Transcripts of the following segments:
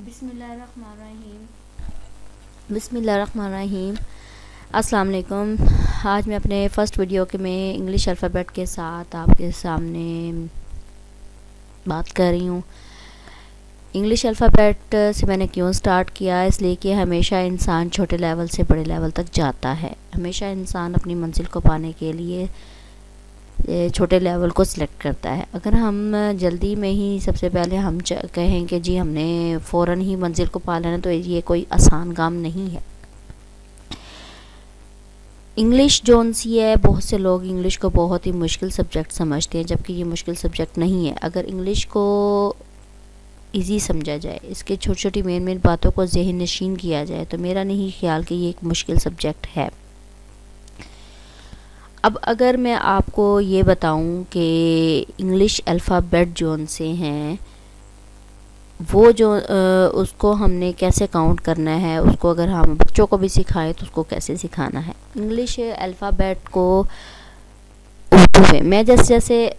बिस्मिल्लाहिर्रहमानिर्रहीम। अस्सलाम वालेकुम। आज मैं अपने फ़र्स्ट वीडियो के में इंग्लिश अल्फ़ाबेट के साथ आपके सामने बात कर रही हूँ। इंग्लिश अल्फ़ाबेट से मैंने क्यों स्टार्ट किया, इसलिए कि हमेशा इंसान छोटे लेवल से बड़े लेवल तक जाता है। हमेशा इंसान अपनी मंजिल को पाने के लिए छोटे लेवल को सिलेक्ट करता है। अगर हम जल्दी में ही सबसे पहले हम कहें कि जी हमने फ़ौरन ही मंजिल को पा लेना, तो ये कोई आसान काम नहीं है। इंग्लिश जोन सी है, बहुत से लोग इंग्लिश को बहुत ही मुश्किल सब्जेक्ट समझते हैं, जबकि ये मुश्किल सब्जेक्ट नहीं है। अगर इंग्लिश को इजी समझा जाए, इसके छोटी छोटी मेन बातों को ज़हन नशीन किया जाए, तो मेरा नहीं ख्याल कि ये एक मुश्किल सब्जेक्ट है। अब अगर मैं आपको ये बताऊं कि इंग्लिश अल्फ़ाबेट जोन से हैं, वो जो उसको हमने कैसे काउंट करना है, उसको अगर हम बच्चों को भी सिखाएं तो उसको कैसे सिखाना है। इंग्लिश अल्फ़ाबेट को उर्दू में मैं जैसे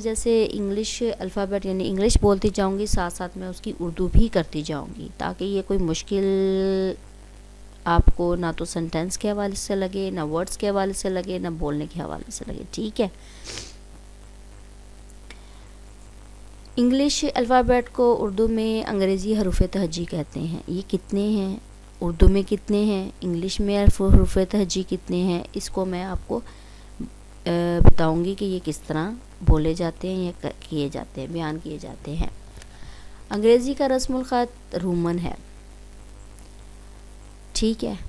जैसे इंग्लिश अल्फ़ाबेट यानी इंग्लिश बोलती जाऊंगी, साथ साथ मैं उसकी उर्दू भी करती जाऊंगी, ताकि ये कोई मुश्किल आपको ना तो सेंटेंस के हवाले से लगे, ना वर्ड्स के हवाले से लगे, ना बोलने के हवाले से लगे। ठीक है। इंग्लिश अल्फ़ाबेट को उर्दू में अंग्रेज़ी हरूफ तहजी कहते हैं। ये कितने हैं, उर्दू में कितने हैं, इंग्लिश में हरूफ तहजी कितने हैं, इसको मैं आपको बताऊंगी कि ये किस तरह बोले जाते हैं या किए जाते हैं, बयान किए जाते हैं। अंग्रेज़ी का रस्मुल ख़त रोमन है। ठीक है,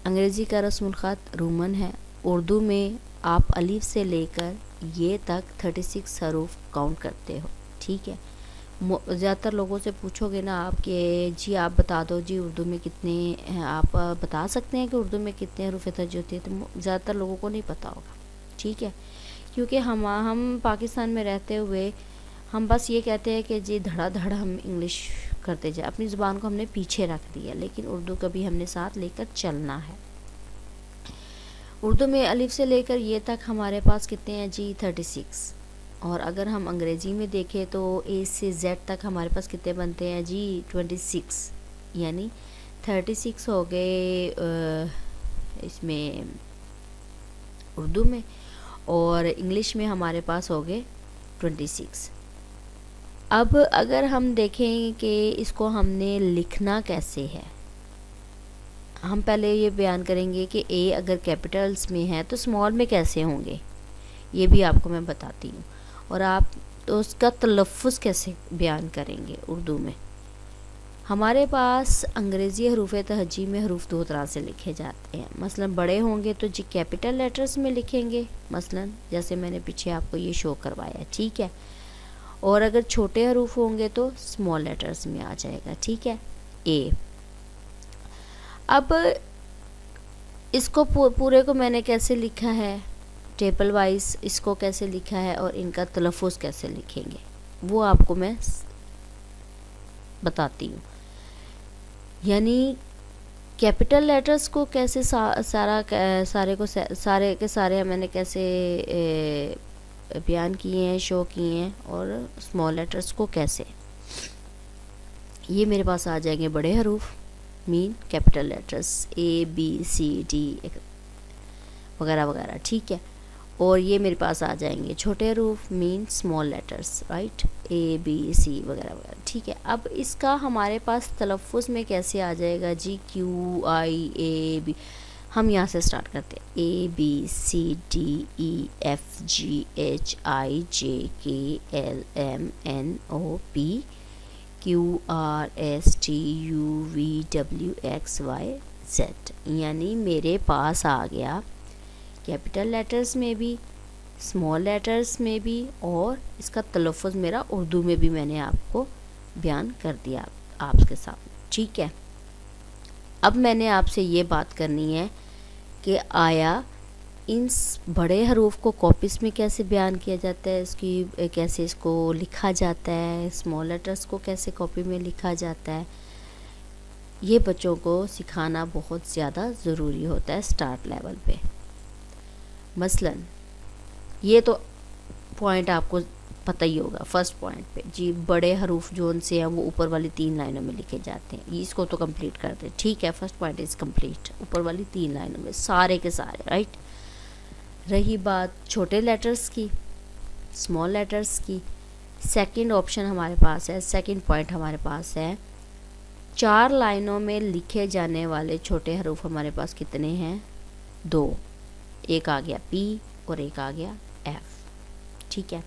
अंग्रेज़ी का रस्मुल ख़त रोमन है। उर्दू में आप अलीफ से लेकर ये तक 36 हरूफ काउंट करते हो। ठीक है। ज़्यादातर लोगों से पूछोगे ना आप कि जी आप बता दो जी उर्दू में कितने हैं, आप बता सकते हैं कि उर्दू में कितने हरूफ तहज्जुद होती है, तो ज़्यादातर लोगों को नहीं पता होगा। ठीक है, क्योंकि हम पाकिस्तान में रहते हुए हम बस ये कहते हैं कि जी धड़ाधड़ हम इंग्लिश करते जाए, अपनी ज़ुबान को हमने पीछे रख दिया, लेकिन उर्दू का भी हमने साथ लेकर चलना है। उर्दू में अलिफ से लेकर ये तक हमारे पास कितने हैं जी 36, और अगर हम अंग्रेज़ी में देखें तो ए से जेड तक हमारे पास कितने बनते हैं जी 26, यानी 36 हो गए इसमें उर्दू में, और इंग्लिश में हमारे पास हो गए 26। अब अगर हम देखें कि इसको हमने लिखना कैसे है, हम पहले ये बयान करेंगे कि ए अगर कैपिटल्स में है तो स्मॉल में कैसे होंगे, ये भी आपको मैं बताती हूँ। और आप तो उसका तलफ़्फ़ुज़ कैसे बयान करेंगे उर्दू में। हमारे पास अंग्रेज़ी हरूफ तहज्जी में हरूफ दो तरह से लिखे जाते हैं। मसलन बड़े होंगे तो जी कैपिटल लेटर्स में लिखेंगे, मसलन जैसे मैंने पीछे आपको ये शो करवाया। ठीक है। और अगर छोटे हरूफ होंगे तो स्मॉल लेटर्स में आ जाएगा। ठीक है, ए। अब इसको पूरे को मैंने कैसे लिखा है, टेबल वाइज इसको कैसे लिखा है और इनका तलफ़्फ़ुज़ कैसे लिखेंगे, वो आपको मैं बताती हूँ। यानी कैपिटल लेटर्स को कैसे सारे के सारे मैंने कैसे बयान किए हैं, शो किए हैं, और स्मॉल लेटर्स को कैसे। ये मेरे पास आ जाएंगे बड़े हरूफ mean capital letters A B C D वगैरह वगैरह। ठीक है। और ये मेरे पास आ जाएंगे छोटे हरूफ mean small letters, right, A B C वगैरह वगैरह। ठीक है। अब इसका हमारे पास तलफ़्फ़ुज़ में कैसे आ जाएगा G Q I A B. हम यहाँ से स्टार्ट करते हैं, A B C D E F G H I J K L M N O P Q R S T U V W X Y Z. यानी मेरे पास आ गया capital letters में भी, स्मॉल लेटर्स में भी, और इसका तलफ़्फ़ुज़ मेरा उर्दू में भी मैंने आपको बयान कर दिया आपके सामने। ठीक है। अब मैंने आपसे ये बात करनी है कि आया इन बड़े हरूफ को कॉपीज़ में कैसे बयान किया जाता है, इसकी कैसे इसको लिखा जाता है, स्मॉल लेटर्स को कैसे कॉपी में लिखा जाता है, ये बच्चों को सिखाना बहुत ज़्यादा ज़रूरी होता है स्टार्ट लेवल पे। मसलन ये तो पॉइंट आपको पता ही होगा फर्स्ट पॉइंट पे जी, बड़े हरूफ जो उनसे हैं वो ऊपर वाली 3 लाइनों में लिखे जाते हैं। इसको तो कंप्लीट कर दे, ठीक है, फर्स्ट पॉइंट इज़ कंप्लीट, ऊपर वाली 3 लाइनों में सारे के सारे, राइट। रही बात छोटे लेटर्स की, स्मॉल लेटर्स की, सेकंड ऑप्शन हमारे पास है, सेकंड पॉइंट हमारे पास है, 4 लाइनों में लिखे जाने वाले छोटे हरूफ हमारे पास कितने हैं? 2, एक आ गया P और एक आ गया F, ठीक है।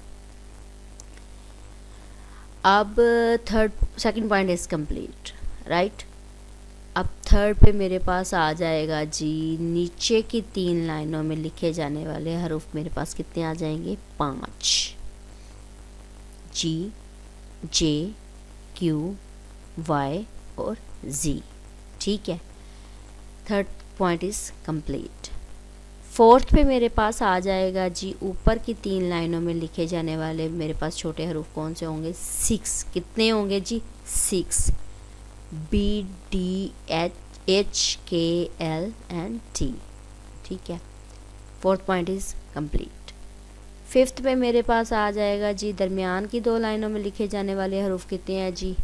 अब second point is complete, right. अब थर्ड पे मेरे पास आ जाएगा जी, नीचे की 3 लाइनों में लिखे जाने वाले हरूफ मेरे पास कितने आ जाएंगे? 5, G, J, Q, Y और Z, ठीक है। Third point is complete. Fourth पे मेरे पास आ जाएगा जी, ऊपर की 3 लाइनों में लिखे जाने वाले मेरे पास छोटे हरूफ कौन से होंगे? 6, कितने होंगे जी? 6, B, D, H, K, L and T, ठीक है। Fourth point is complete. Fifth पे मेरे पास आ जाएगा जी, दरमियान की 2 लाइनों में लिखे जाने वाले हरूफ कितने हैं जी?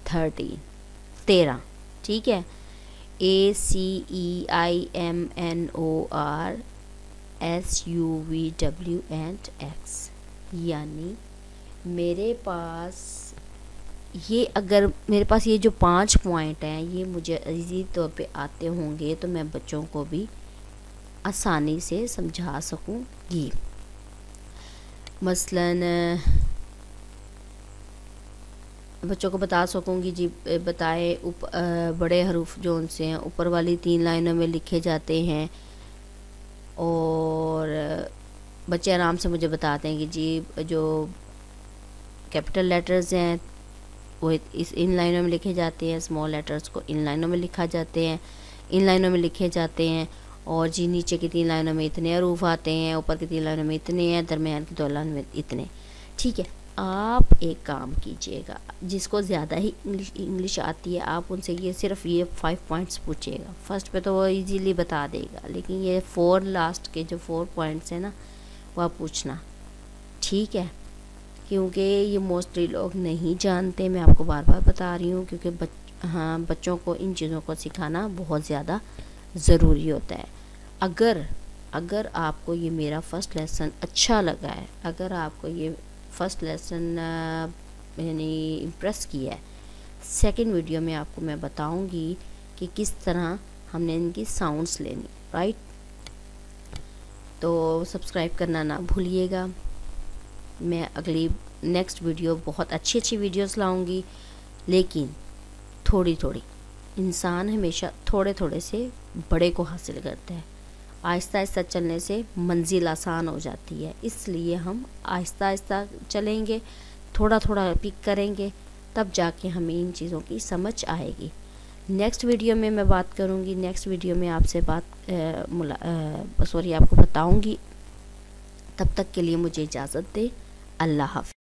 13, ठीक है। A, C, E, I, M, N, O, R, S, U, V, W and X, यानी मेरे पास ये, अगर मेरे पास ये जो 5 पॉइंट हैं ये मुझे इजी तौर पे आते होंगे तो मैं बच्चों को भी आसानी से समझा सकूँगी। मसलन बच्चों को बता सकूँगी जी, बताए बड़े हरूफ जो उनसे हैं ऊपर वाली 3 लाइनों में लिखे जाते हैं, और बच्चे आराम से मुझे बताते हैं कि जी जो कैपिटल लेटर्स हैं वो इन लाइनों में लिखे जाते हैं, स्मॉल लेटर्स को इन लाइनों में लिखा जाते हैं, इन लाइनों में लिखे जाते हैं, और जी नीचे की 3 लाइनों में इतने हरूफ आते हैं, ऊपर की 3 लाइनों में इतने हैं, दरमियान की 2 लाइनों में इतने, ठीक है। आप एक काम कीजिएगा, जिसको ज़्यादा ही इंग्लिश आती है आप उनसे ये सिर्फ ये 5 पॉइंट्स पूछिएगा। फर्स्ट पे तो वो इजीली बता देगा, लेकिन ये 4 लास्ट के जो 4 पॉइंट्स हैं ना वो आप पूछना, ठीक है, क्योंकि ये मोस्टली लोग नहीं जानते। मैं आपको बार बार बता रही हूँ, क्योंकि बच्चों को इन चीज़ों को सिखाना बहुत ज़्यादा ज़रूरी होता है। अगर आपको ये मेरा फर्स्ट लेसन अच्छा लगा है, अगर आपको ये फर्स्ट लेसन यानी इम्प्रेस किया है, सेकंड वीडियो में आपको मैं बताऊंगी कि किस तरह हमने इनकी साउंड्स लेनी, राइट। तो सब्सक्राइब करना ना भूलिएगा। मैं अगली नेक्स्ट वीडियो बहुत अच्छी वीडियोस लाऊंगी, लेकिन थोड़ी थोड़ी, इंसान हमेशा थोड़े थोड़े से बड़े को हासिल करता है। आहिस्ता आहिस्ता चलने से मंजिल आसान हो जाती है, इसलिए हम आहिस्ता आहिस्ता चलेंगे, थोड़ा थोड़ा पिक करेंगे, तब जाके हमें इन चीज़ों की समझ आएगी। नेक्स्ट वीडियो में मैं बात करूँगी, नेक्स्ट वीडियो में आपसे आपको बताऊँगी। तब तक के लिए मुझे इजाज़त दें। अल्लाह हाफ़िज़।